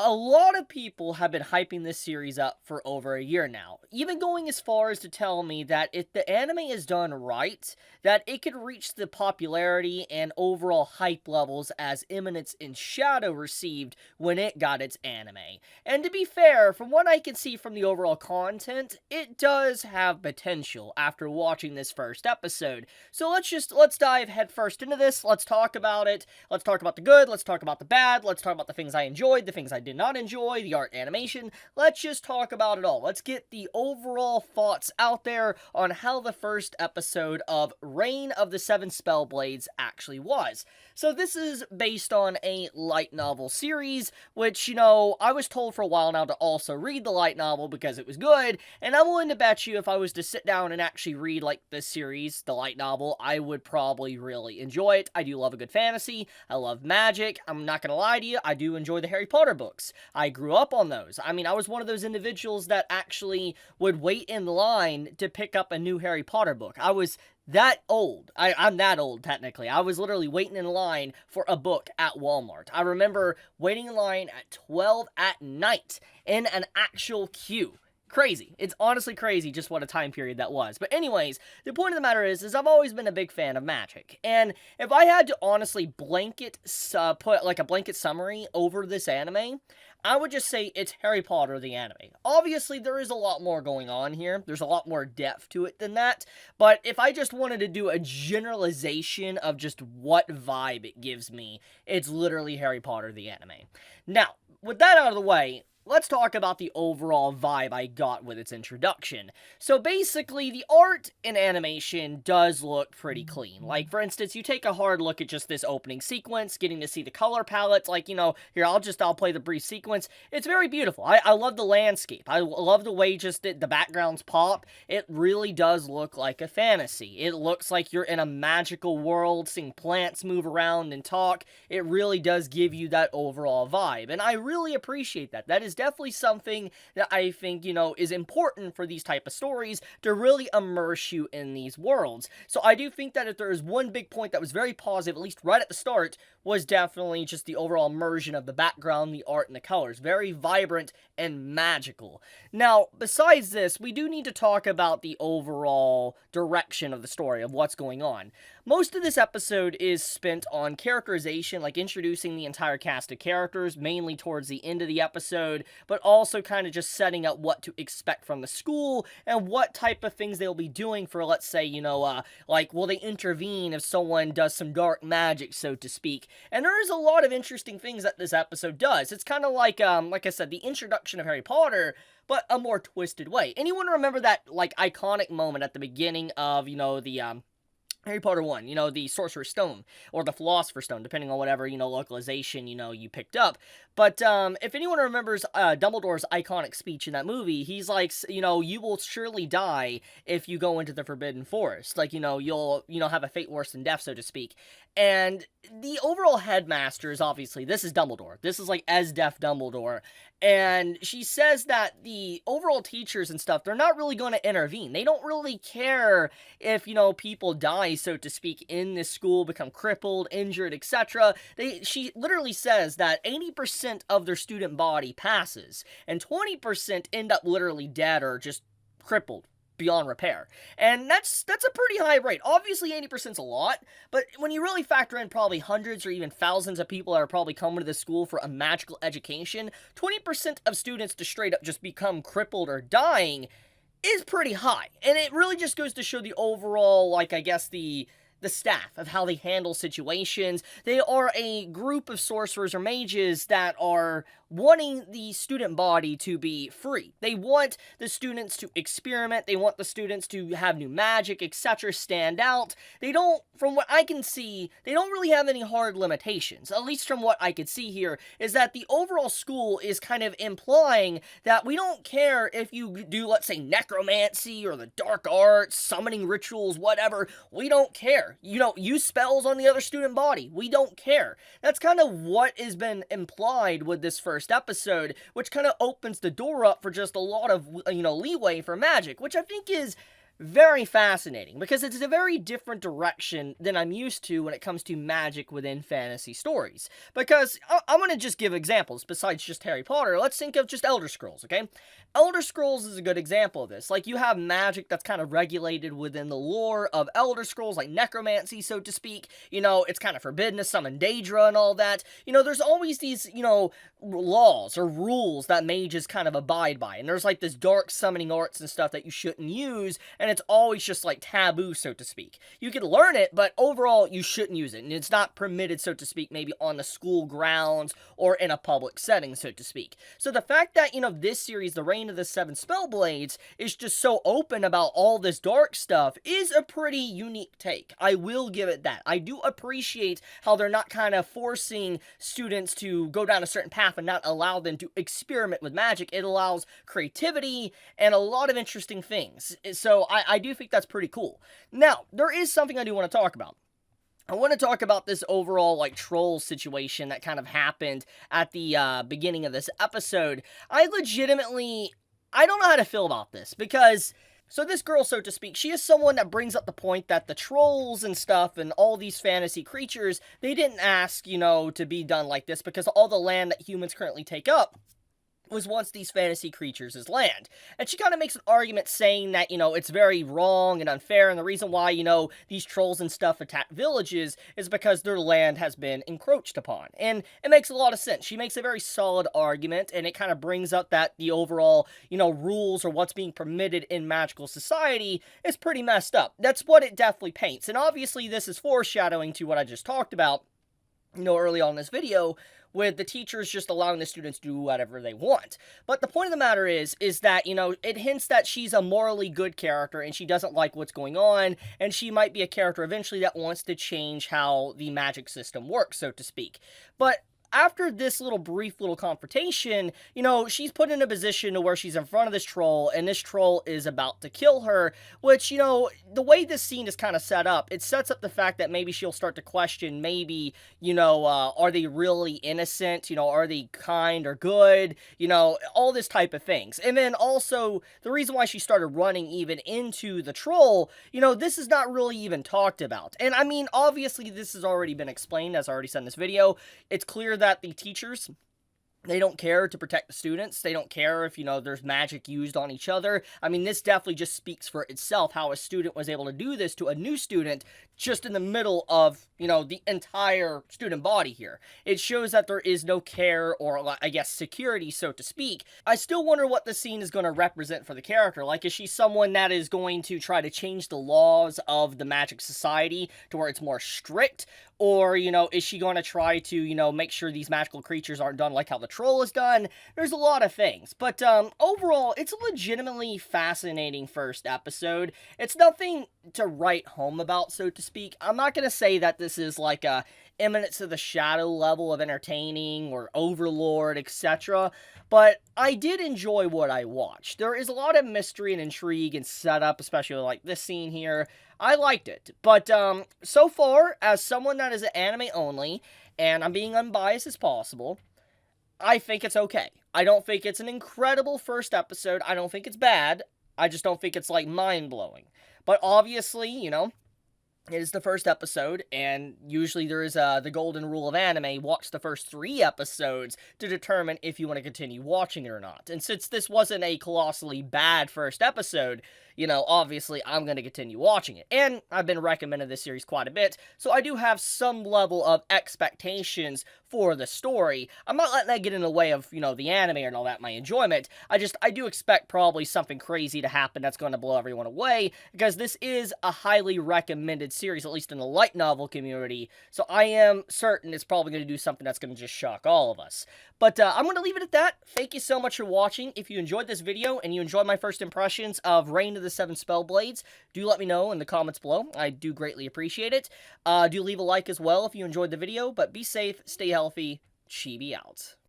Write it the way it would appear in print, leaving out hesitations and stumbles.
A lot of people have been hyping this series up for over a year now, even going as far as to tell me that if the anime is done right, that it could reach the popularity and overall hype levels as Eminence in Shadow received when it got its anime. And to be fair, from what I can see from the overall content, it does have potential after watching this first episode. So let's dive headfirst into this. Let's talk about it. Let's talk about the good, let's talk about the bad, let's talk about the things I enjoyed, the things I did not enjoy, the art animation. Let's just talk about it all. Let's get the overall thoughts out there on how the first episode of Reign of the Seven Spellblades actually was. So this is based on a light novel series, which, I was told for a while now to also read the light novel because it was good, and I'm willing to bet you if I was to sit down and actually read, this series, the light novel, I would probably really enjoy it. I do love a good fantasy. I love magic. I'm not gonna lie to you, I do enjoy the Harry Potter books. I grew up on those. I mean, I was one of those individuals that actually would wait in line to pick up a new Harry Potter book. I was that old. I'm that old, technically. I was literally waiting in line for a book at Walmart. I remember waiting in line at 12 at night in an actual queue. Crazy. It's honestly crazy just what a time period that was. But anyways, the point of the matter is I've always been a big fan of magic. And if I had to honestly put like a blanket summary over this anime, I would just say it's Harry Potter the anime. Obviously, there is a lot more going on here. There's a lot more depth to it than that. But if I just wanted to do a generalization of just what vibe it gives me, it's literally Harry Potter the anime. Now, with that out of the way, let's talk about the overall vibe I got with its introduction. So basically, the art and animation does look pretty clean. Like, for instance, you take a hard look at just this opening sequence, getting to see the color palettes, here, I'll play the brief sequence. It's very beautiful. I love the landscape. I love the way just the backgrounds pop. It really does look like a fantasy. It looks like you're in a magical world, seeing plants move around and talk. It really does give you that overall vibe, and I really appreciate that. That is definitely something that I think, is important for these type of stories to really immerse you in these worlds. So I do think that if there is one big point that was very positive, at least right at the start, was definitely just the overall immersion of the background, the art, and the colors. Very vibrant and magical. Now, besides this, we do need to talk about the overall direction of the story, of what's going on. Most of this episode is spent on characterization, like introducing the entire cast of characters, mainly towards the end of the episode, but also kind of just setting up what to expect from the school and what type of things they'll be doing for, let's say, will they intervene if someone does some dark magic, so to speak. And there is a lot of interesting things that this episode does. It's kind of like I said, the introduction of Harry Potter, but a more twisted way. Anyone remember that, iconic moment at the beginning of, the Harry Potter 1, the Sorcerer's Stone, or the Philosopher's Stone, depending on whatever, localization, you picked up. But, if anyone remembers, Dumbledore's iconic speech in that movie, he's like, you will surely die if you go into the Forbidden Forest. You'll, have a fate worse than death, so to speak. And the overall headmaster is obviously, this is Dumbledore. This is, as deaf Dumbledore. And she says that the overall teachers and stuff, they're not really going to intervene. They don't really care if, people die, so to speak, in this school, become crippled, injured, etc. She literally says that 80% of their student body passes, and 20% end up literally dead or just crippled beyond repair. And that's a pretty high rate. Obviously, 80% is a lot, but when you really factor in probably hundreds or even thousands of people that are probably coming to this school for a magical education, 20% of students to straight up just become crippled or dying is pretty high. And it really just goes to show the overall, the staff of how they handle situations. They are a group of sorcerers or mages that are wanting the student body to be free. They want the students to experiment. They want the students to have new magic, etc., stand out. They don't, from what I can see, they don't really have any hard limitations. At least from what I could see here, is that the overall school is kind of implying that we don't care if you do, let's say, necromancy or the dark arts, summoning rituals, whatever. We don't care. Use spells on the other student body. We don't care. That's kind of what has been implied with this first episode, which kind of opens the door up for just a lot of, leeway for magic, which I think is very fascinating because it's a very different direction than I'm used to when it comes to magic within fantasy stories. Because I'm going to just give examples besides just Harry Potter. Let's think of just Elder Scrolls, okay? Elder Scrolls is a good example of this. Like, you have magic that's kind of regulated within the lore of Elder Scrolls, like necromancy, so to speak. You know, it's kind of forbidden to summon Daedra and all that. You know, there's always these, laws or rules that mages kind of abide by. And there's like this dark summoning arts and stuff that you shouldn't use, and it's always just like taboo, so to speak. You can learn it, but overall you shouldn't use it, and it's not permitted, so to speak, maybe on the school grounds or in a public setting, so to speak. So the fact that, this series, The Reign of the Seven Spellblades, is just so open about all this dark stuff is a pretty unique take. I will give it that. I do appreciate how they're not kind of forcing students to go down a certain path and not allow them to experiment with magic. It allows creativity and a lot of interesting things. So I do think that's pretty cool. Now, there is something I do want to talk about. I want to talk about this overall, troll situation that kind of happened at the beginning of this episode. I don't know how to feel about this, because so this girl, so to speak, she is someone that brings up the point that the trolls and stuff and all these fantasy creatures, they didn't ask, to be done like this, because all the land that humans currently take up was once these fantasy creatures' land. And she kind of makes an argument saying that, it's very wrong and unfair, and the reason why, these trolls and stuff attack villages is because their land has been encroached upon. And it makes a lot of sense. She makes a very solid argument, and it kind of brings up that the overall, rules or what's being permitted in magical society is pretty messed up. That's what it definitely paints. And obviously this is foreshadowing to what I just talked about, early on in this video, with the teachers just allowing the students to do whatever they want. But the point of the matter is that, it hints that she's a morally good character and she doesn't like what's going on, and she might be a character eventually that wants to change how the magic system works, so to speak. But after this brief confrontation, she's put in a position to where she's in front of this troll, and this troll is about to kill her, which, the way this scene is kind of set up, it sets up the fact that maybe she'll start to question, maybe, are they really innocent? Are they kind or good? All this type of things. And then also, the reason why she started running even into the troll, this is not really even talked about. And I mean, obviously, this has already been explained, as I already said in this video. It's clear that the teachers, they don't care to protect the students. They don't care if, there's magic used on each other. I mean, this definitely just speaks for itself, how a student was able to do this to a new student just in the middle of, the entire student body here. It shows that there is no care or, I guess, security, so to speak. I still wonder what the scene is going to represent for the character. Like, is she someone that is going to try to change the laws of the magic society to where it's more strict? Or, is she going to try to, make sure these magical creatures aren't done like how the troll is done? There's a lot of things. But, overall, it's a legitimately fascinating first episode. It's nothing to write home about, so to speak. I'm not going to say that this is like a Eminence of the Shadow level of entertaining or Overlord, etc. But I did enjoy what I watched. There is a lot of mystery and intrigue and setup, especially like this scene here. I liked it. But so far, as someone that is anime only, and I'm being unbiased as possible, I think it's okay. I don't think it's an incredible first episode. I don't think it's bad. I just don't think it's, mind-blowing. But obviously, it is the first episode, and usually there is the golden rule of anime: watch the first 3 episodes to determine if you want to continue watching it or not. And since this wasn't a colossally bad first episode, obviously I'm going to continue watching it. And I've been recommending this series quite a bit, so I do have some level of expectations for the story. I'm not letting that get in the way of, the anime and all that, my enjoyment. I do expect probably something crazy to happen that's going to blow everyone away, because this is a highly recommended series, at least in the light novel community, so I am certain it's probably going to do something that's going to just shock all of us. But I'm going to leave it at that. Thank you so much for watching. If you enjoyed this video and you enjoyed my first impressions of Reign of the Seven Spellblades, do let me know in the comments below. I do greatly appreciate it. Do leave a like as well if you enjoyed the video, but be safe, stay healthy, Chibi out.